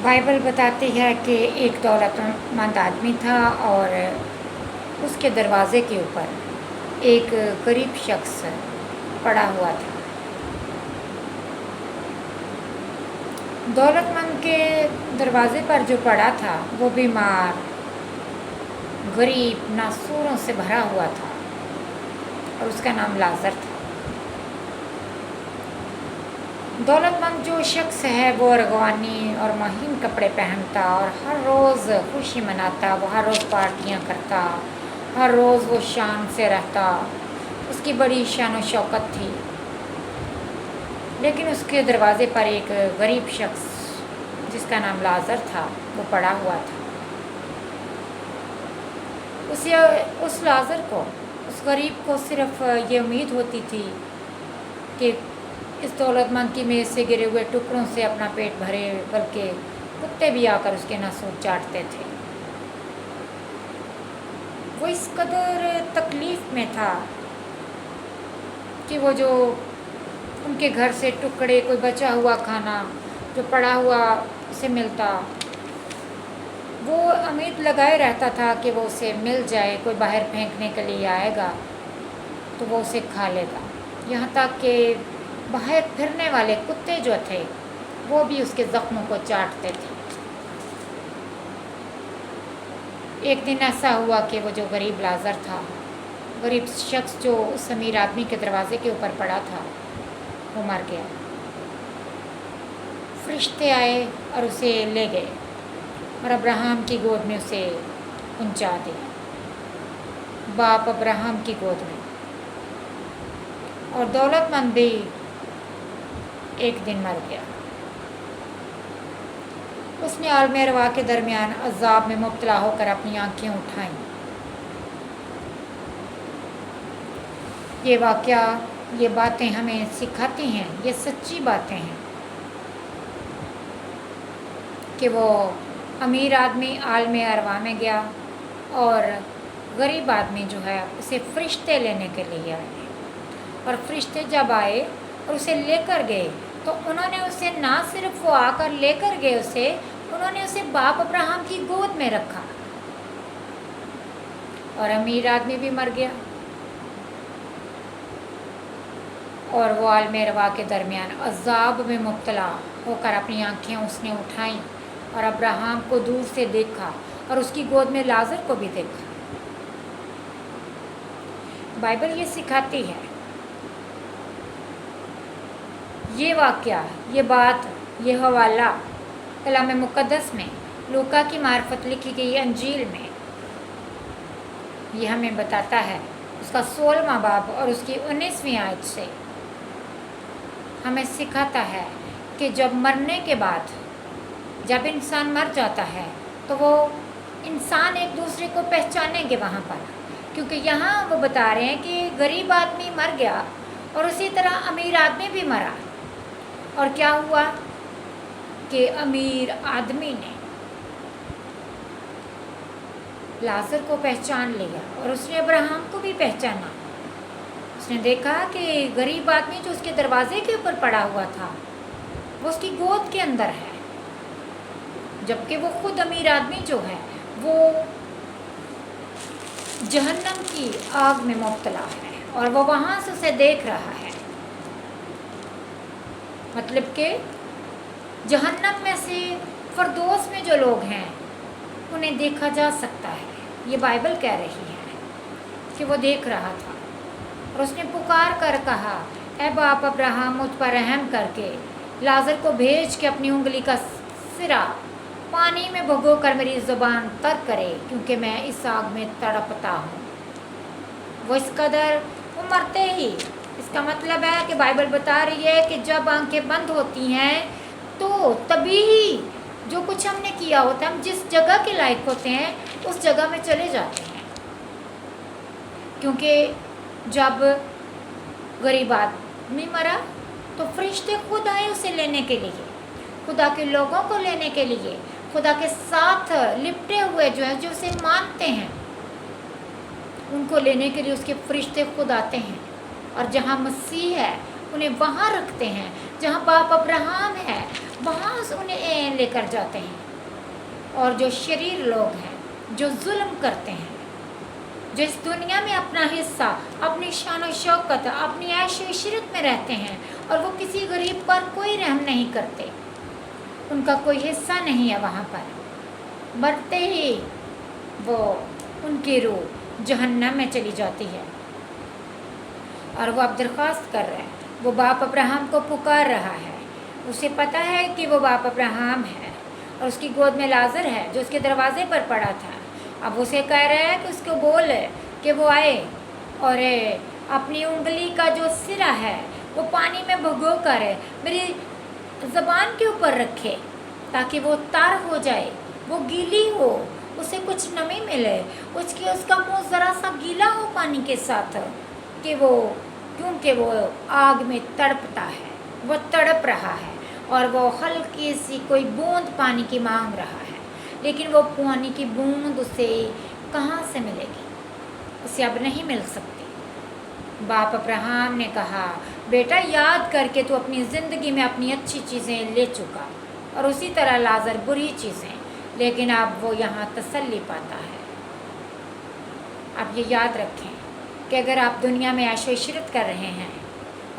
Bible بتاتی ہے کہ ایک دولتمند آدمی تھا اور اس کے دروازے کے اوپر ایک غریب شخص پڑا ہوا تھا۔ دولت مند کے دروازے پر جو پڑا تھا وہ بیمار، غریب، ناسوروں سے بھرا ہوا تھا اور اس کا نام لازر تھا۔ دولت مند جو شخص ہے وہ ارغوانی اور مہین کپڑے پہنتا اور ہر روز خوشی مناتا، وہ ہر روز پارٹیاں کرتا، ہر روز وہ شان سے رہتا، اس کی بڑی شان و شوکت تھی۔ لیکن اس کے دروازے پر ایک غریب شخص جس کا نام لازر تھا وہ پڑا ہوا تھا۔ اس لازر کو، اس غریب کو صرف یہ امید ہوتی تھی کہ اس دولت مند کی میز سے گرے ہوئے ٹکڑوں سے اپنا پیٹ بھرے، بلکہ کتے بھی آ کر اس کے ناسور چاٹتے تھے۔ وہ اس قدر تکلیف میں تھا کہ وہ جو ان کے گھر سے ٹکڑے، کوئی بچا ہوا کھانا جو پڑا ہوا اسے ملتا، وہ امید لگائے رہتا تھا کہ وہ اسے مل جائے، کوئی باہر پھینکنے کے لیے آئے گا تو وہ اسے کھا لے گا۔ یہاں تک کہ باہر پھرنے والے کتے جو تھے وہ بھی اس کے زخموں کو چاٹتے تھے۔ ایک دن ایسا ہوا کہ وہ جو غریب لازر تھا، غریب شخص جو اس امیر آدمی کے دروازے کے اوپر پڑا تھا، وہ مر گیا۔ فرشتے آئے اور اسے لے گئے اور ابراہیم کی گود میں اسے پہنچا دیا، باپ ابراہیم کی گود میں۔ اور دولت مند بھی ایک دن مر گیا۔ اس نے عالم ارواح کے درمیان عذاب میں مبتلا ہو کر اپنی آنکھیں اٹھائیں۔ یہ واقعہ، یہ باتیں ہمیں سکھاتی ہیں، یہ سچی باتیں ہیں کہ وہ امیر آدمی عالم ارواح میں گیا اور غریب آدمی جو ہے اسے فرشتے لینے کے لیے آئے، اور فرشتے جب آئے اور اسے لے کر گئے تو انہوں نے اسے نہ صرف وہ آ کر لے کر گئے انہوں نے اسے باپ ابراہیم کی گود میں رکھا، اور امیر آدمی بھی مر گیا اور وہ عالم ارواح کے درمیان عذاب میں مبتلا ہو کر اپنی آنکھیں اس نے اٹھائیں اور ابراہیم کو دور سے دیکھا اور اس کی گود میں لازر کو بھی دیکھا۔ بائبل یہ سکھاتی ہے، یہ واقعہ، یہ بات، یہ حوالہ کلام مقدس میں، لوکا کی معرفت لکھی گئی انجیل میں یہ ہمیں بتاتا ہے، اس کا 16واں باب اور اس کی 19ویں آیت سے ہمیں سکھاتا ہے کہ جب مرنے کے بعد، جب انسان مر جاتا ہے تو وہ انسان ایک دوسرے کو پہچانیں گے وہاں پر، کیونکہ یہاں وہ بتا رہے ہیں کہ غریب آدمی مر گیا اور اسی طرح امیر آدمی بھی مرا، اور کیا ہوا کہ امیر آدمی نے لازر کو پہچان لیا اور اس نے ابراہیم کو بھی پہچانا۔ اس نے دیکھا کہ غریب آدمی جو اس کے دروازے کے اوپر پڑا ہوا تھا وہ اس کی گود کے اندر ہے، جبکہ وہ خود امیر آدمی جو ہے وہ جہنم کی آگ میں مبتلا ہے اور وہ وہاں سے اسے دیکھ رہا ہے۔ مطلب کہ جہنم میں سے فردوس میں جو لوگ ہیں انہیں دیکھا جا سکتا ہے، یہ بائبل کہہ رہی ہے کہ وہ دیکھ رہا تھا، اور اس نے پکار کر کہا، اے باپ ابراہیم، مجھ پر رحم کر کے لازر کو بھیج کے اپنی انگلی کا سرا پانی میں بھگو کر میری زبان تر کرے، کیونکہ میں اس آگ میں تڑپتا ہوں۔ وہ اس قدر، وہ مرتے ہی، اس کا مطلب ہے کہ بائبل بتا رہی ہے کہ جب آنکھیں بند ہوتی ہیں تو تبھی ہی جو کچھ ہم نے کیا ہوتا ہے، ہم جس جگہ کے لائق ہوتے ہیں اس جگہ میں چلے جاتے ہیں، کیونکہ جب غریب آدمی مرا تو فرشتے خود آئے اسے لینے کے لیے، خدا کے لوگوں کو لینے کے لیے، خدا کے ساتھ لپٹے ہوئے جو ہیں، جو اسے مانتے ہیں، ان کو لینے کے لیے اس کے فرشتے خود آتے ہیں، اور جہاں مسیح ہے انہیں وہاں رکھتے ہیں، جہاں باپ ابراہیم ہے وہاں انہیں लेकर जाते हैं। और जो शरीर लोग हैं, जो जुल्म करते हैं, जो इस दुनिया में अपना हिस्सा, अपनी शान और शौकत, अपनी ऐश व इशरत में रहते हैं और वो किसी गरीब पर कोई रहम नहीं करते, उनका कोई हिस्सा नहीं है वहाँ पर। मरते ही वो उनकी रूह जहन्नम में चली जाती है। और वो अब दरख्वास्त कर रहा है, वो बाप अब्राहम को पुकार रहा है। उसे पता है कि वो बाप अब्राहम है और उसकी गोद में लाजर है जो उसके दरवाजे पर पड़ा था। अब उसे कह रहा है कि उसको बोल कि वो आए और अपनी उंगली का जो सिरा है वो पानी में भिगो कर मेरी ज़बान के ऊपर रखे ताकि वो तर हो जाए, वो गीली हो, उसे कुछ नमी मिले, उसका मुंह ज़रा सा गीला हो पानी के साथ, कि वो, क्योंकि वो आग में तड़पता है, वो तड़प रहा है और वो हल्की सी कोई बूंद पानी की मांग रहा है, लेकिन वो पानी की बूंद उसे कहाँ से मिलेगी? उसे अब नहीं मिल सकती। बाप अब्राहम ने कहा, बेटा याद करके तू अपनी ज़िंदगी में अपनी अच्छी चीज़ें ले चुका और उसी तरह लाजर बुरी चीज़ें, लेकिन अब वो यहाँ तसल्ली पाता है। आप ये याद रखें कि अगर आप दुनिया में ऐश व इशरत कर रहे हैं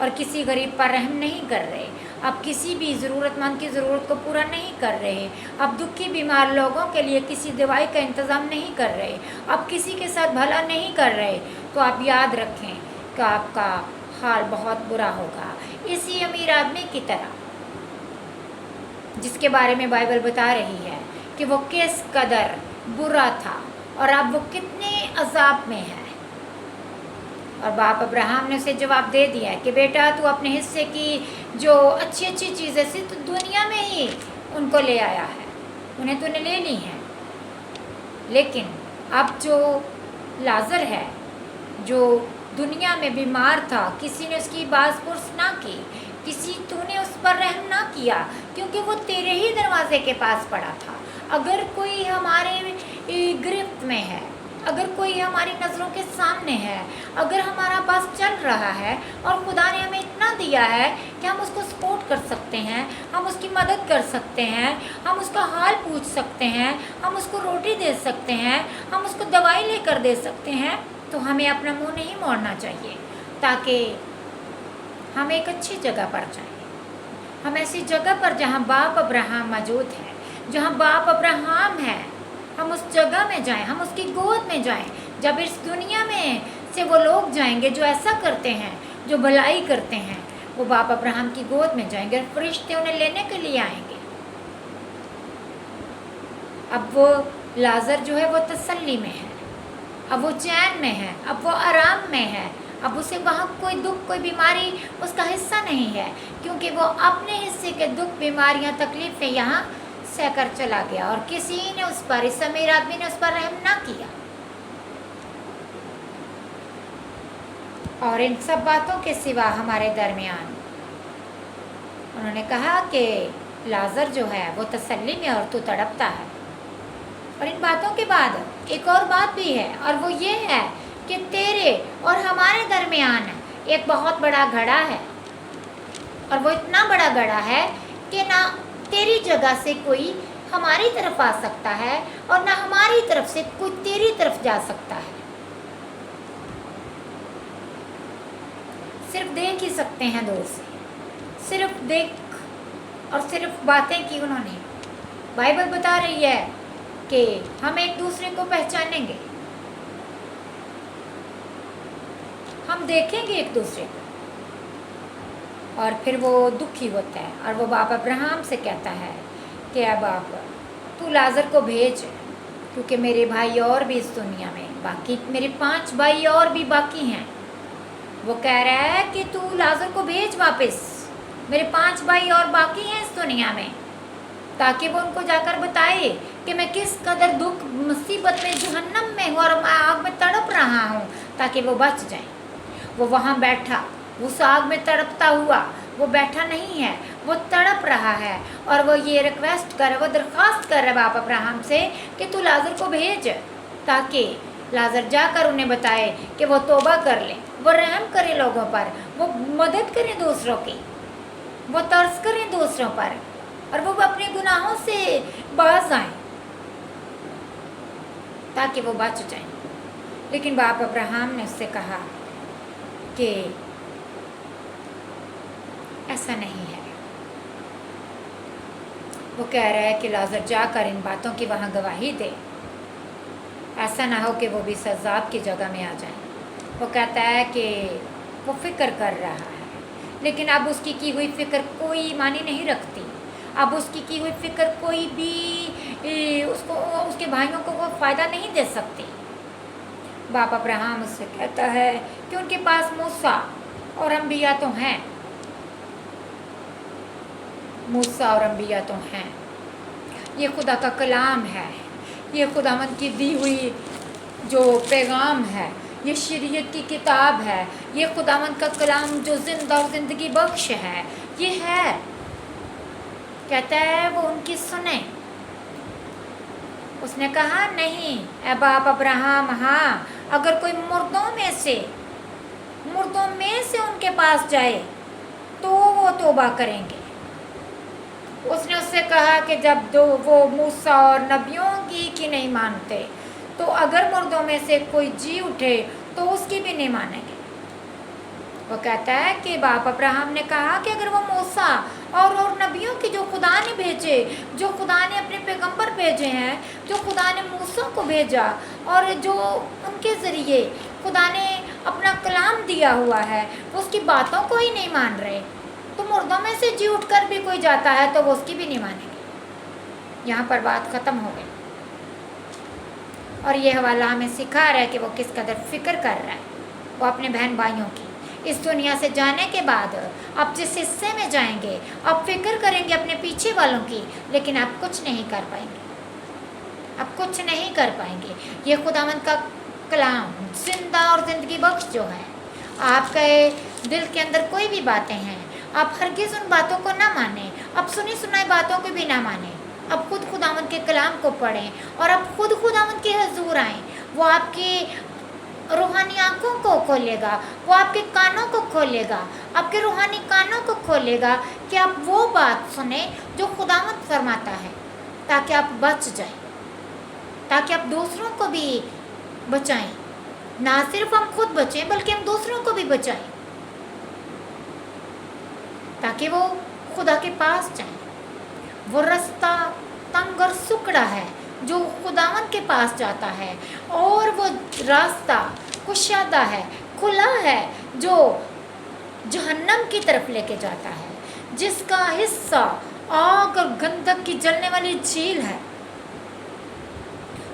और किसी गरीब पर रहम नहीं कर रहे, आप किसी भी ज़रूरतमंद की ज़रूरत को पूरा नहीं कर रहे, आप दुखी बीमार लोगों के लिए किसी दवाई का इंतज़ाम नहीं कर रहे, आप किसी के साथ भला नहीं कर रहे, तो आप याद रखें कि आपका हाल बहुत बुरा होगा। इसी अमीर आदमी की तरह जिसके बारे में बाइबल बता रही है कि वो किस कदर बुरा था और अब वो कितने अजाब में है। और बाप अब्राहम ने उसे जवाब दे दिया कि बेटा तू अपने हिस्से की जो अच्छी अच्छी चीज़ें थी तो दुनिया में ही उनको ले आया है, उन्हें तूने ले ली हैं, लेकिन अब जो लाजर है जो दुनिया में बीमार था, किसी ने उसकी बाज़पुरस ना की, तूने उस पर रहम ना किया, क्योंकि वो तेरे ही दरवाजे के पास पड़ा था। अगर कोई हमारे गिरफ्त में है, अगर कोई हमारी नज़रों के सामने है, अगर हमारा पास चल रहा है और खुदा ने हमें इतना दिया है कि हम उसको सपोर्ट कर सकते हैं, हम उसकी मदद कर सकते हैं, हम उसका हाल पूछ सकते हैं, हम उसको रोटी दे सकते हैं, हम उसको दवाई लेकर दे सकते हैं, तो हमें अपना मुंह नहीं मोड़ना चाहिए, ताकि हम एक अच्छी जगह पर जाएं। हम ऐसी जगह पर जहाँ बाप अब्राहम मौजूद है, जहाँ बाप अब्राहम है, हम उस जगह में जाएं, हम उसकी गोद में जाएं। जब इस दुनिया में से वो लोग जाएंगे जो ऐसा करते हैं, जो भलाई करते हैं, वो बाप अब्राहम की गोद में जाएंगे और फरिश्ते उन्हें लेने के लिए आएंगे। अब वो लाजर जो है वो तसल्ली में है, अब वो चैन में है, अब वो आराम में है, अब उसे वहाँ कोई दुख, कोई बीमारी उसका हिस्सा नहीं है, क्योंकि वो अपने हिस्से के दुख, बीमारियाँ, तकलीफ़ें यहाँ सहकर चला गया और किसी ने उस पर, इस अमीर आदमी ने उस पर रहम ना किया। और इन सब बातों के सिवा हमारे दरमियान उन्होंने कहा कि लाजर जो है वो तसल्ली में और तू तड़पता है। और इन बातों के बाद एक और बात भी है, और वो ये है कि तेरे और हमारे दरमियान एक बहुत बड़ा घड़ा है, और वो इतना बड़ा घड़ा है कि ना तेरी जगह से कोई हमारी तरफ आ सकता है और ना हमारी तरफ से कोई तेरी तरफ जा सकता है। सिर्फ देख ही सकते हैं दूर से, सिर्फ देख और सिर्फ बातें की उन्होंने। बाइबल बता रही है कि हम एक दूसरे को पहचानेंगे, हम देखेंगे एक दूसरे को। और फिर वो दुखी होता है और वो बाप अब्राहम से कहता है कि अब बाप तू लाजर को भेज, क्योंकि मेरे भाई और भी इस दुनिया में बाकी, मेरे 5 भाई और भी बाकी हैं। वो कह रहा है कि तू लाजर को भेज वापस, मेरे 5 भाई और बाकी हैं इस दुनिया में, ताकि वो उनको जाकर बताए कि मैं किस कदर दुख मुसीबत में जहन्नम में हूँ और मैं आग में तड़प रहा हूँ, ताकि वो बच जाएं। वो वहाँ बैठा, उस आग में तड़पता हुआ, वो बैठा नहीं है, वो तड़प रहा है और वो ये रिक्वेस्ट कर, वो दरख्वास्त कर रहा है बाप अब्राहम से कि तू लाजर को भेज, ताकि लाजर जाकर उन्हें बताए कि वो तौबा कर ले, वो रहम करे लोगों पर, वो मदद करें दूसरों की, वो तरस करें दूसरों पर, और वो अपने गुनाह गुनाहों से बाज आएं ताकि वो बच जाएं। लेकिन बाप अब्राहम ने उससे कहा कि ऐसा नहीं है। वो कह रहा है कि लाजर जाकर इन बातों की वहाँ गवाही दे, ऐसा ना हो कि वो भी सजाब की जगह में आ जाए। वो कहता है कि वो फिक्र कर रहा है, लेकिन अब उसकी की हुई फिक्र कोई मानी नहीं रखती। अब उसकी की हुई फिक्र कोई भी उसको, उसके भाइयों को वो फ़ायदा नहीं दे सकती। बाप अब्राहम उससे कहता है कि उनके पास मूसा और अंबिया तो हैं, मूसा और अंबिया तो हैं। ये खुदा का कलाम है, ये खुदावंद की दी हुई जो पैगाम है, ये शरीयत की किताब है, ये खुदावंद का कलाम जो जिंदा और ज़िंदगी बख्श है, ये है। कहता है वो उनकी सुने। उसने कहा नहीं ए बाप अब्राहम, हाँ अगर कोई मुर्दों में से उनके पास जाए तो वो तौबा करेंगे। उसने उससे कहा कि जब वो मूसा और नबियों की नहीं मानते, तो अगर मुर्दों में से कोई जी उठे तो उसकी भी नहीं मानेंगे। वो कहता है कि बाप अब्राहम ने कहा कि अगर वो मूसा और नबियों की जो खुदा ने भेजे, जो खुदा ने अपने पैगंबर भेजे हैं, जो खुदा ने मूसा को भेजा और जो उनके ज़रिए खुदा ने अपना कलाम दिया हुआ है, वो उसकी बातों को ही नहीं मान रहे, तो मुर्दों में से जी उठकर भी कोई जाता है तो वो उसकी भी नहीं मानेंगे। यहाँ पर बात ख़त्म हो गई। और ये हवाला हमें सिखा रहा है कि वो किस कदर फ़िक्र कर रहा है वो अपने बहन भाइयों की। इस दुनिया से जाने के बाद आप जिस हिस्से में जाएंगे, आप फिक्र करेंगे अपने पीछे वालों की, लेकिन आप कुछ नहीं कर पाएंगे, आप कुछ नहीं कर पाएंगे। ये खुदावंद का कलाम जिंदा और ज़िंदगी बख्श जो है, आपके दिल के अंदर कोई भी बातें हैं, आप हरगिज़ उन बातों को ना मानें, आप सुनी सुनाई बातों को भी ना मानें। अब खुद खुदावंद के कलाम को पढ़ें और अब खुद खुदावंद के हजूर आएँ। वो आपकी रूहानी आँखों को खोलेगा, वो आपके कानों को खोलेगा, आपके रूहानी कानों को खोलेगा कि आप वो बात सुने जो खुदावंद फरमाता है, ताकि आप बच जाएं, ताकि आप दूसरों को भी बचाएं। ना सिर्फ हम खुद बचें बल्कि हम दूसरों को भी बचाएं, ताकि वो खुदा के पास जाएं। वो रास्ता तंग और सुकड़ा है जो खुदावंद के पास जाता है, और वो रास्ता कुशादा है, खुला है, जो जहन्नम की तरफ लेके जाता है, जिसका हिस्सा आग और गंधक की जलने वाली झील है।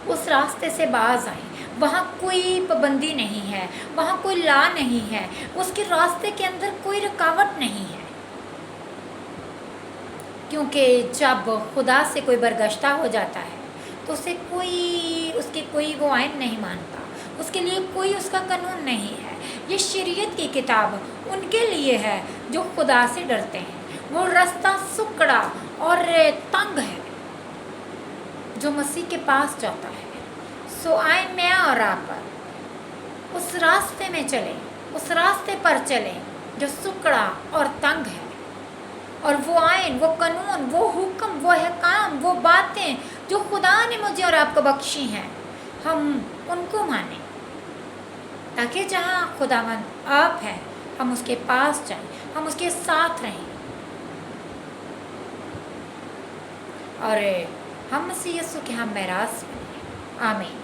उस रास्ते से बाज आए। वहाँ कोई पाबंदी नहीं है, वहाँ कोई ला नहीं है, उसके रास्ते के अंदर कोई रुकावट नहीं है। क्योंकि जब खुदा से कोई बरगश्ता हो जाता है तो उसकी कोई वो आइन नहीं मानता, उसके लिए कोई उसका कानून नहीं है। ये शरीयत की किताब उनके लिए है जो खुदा से डरते हैं। वो रास्ता सुकड़ा और तंग है जो मसीह के पास जाता है। सो आए मैं और आप उस रास्ते में चलें, उस रास्ते पर चलें जो सुकड़ा और तंग है, और वो आइन, वो कानून, वो हुक्म, वो अहकाम, वो बातें जो खुदा ने मुझे और आपको बख्शी हैं, हम उनको मानें, ताकि जहाँ खुदावंद आप हैं हम उसके पास जाएं, हम उसके साथ रहें और हम मसीह यीशु के हम मेरास बनें। आमीन।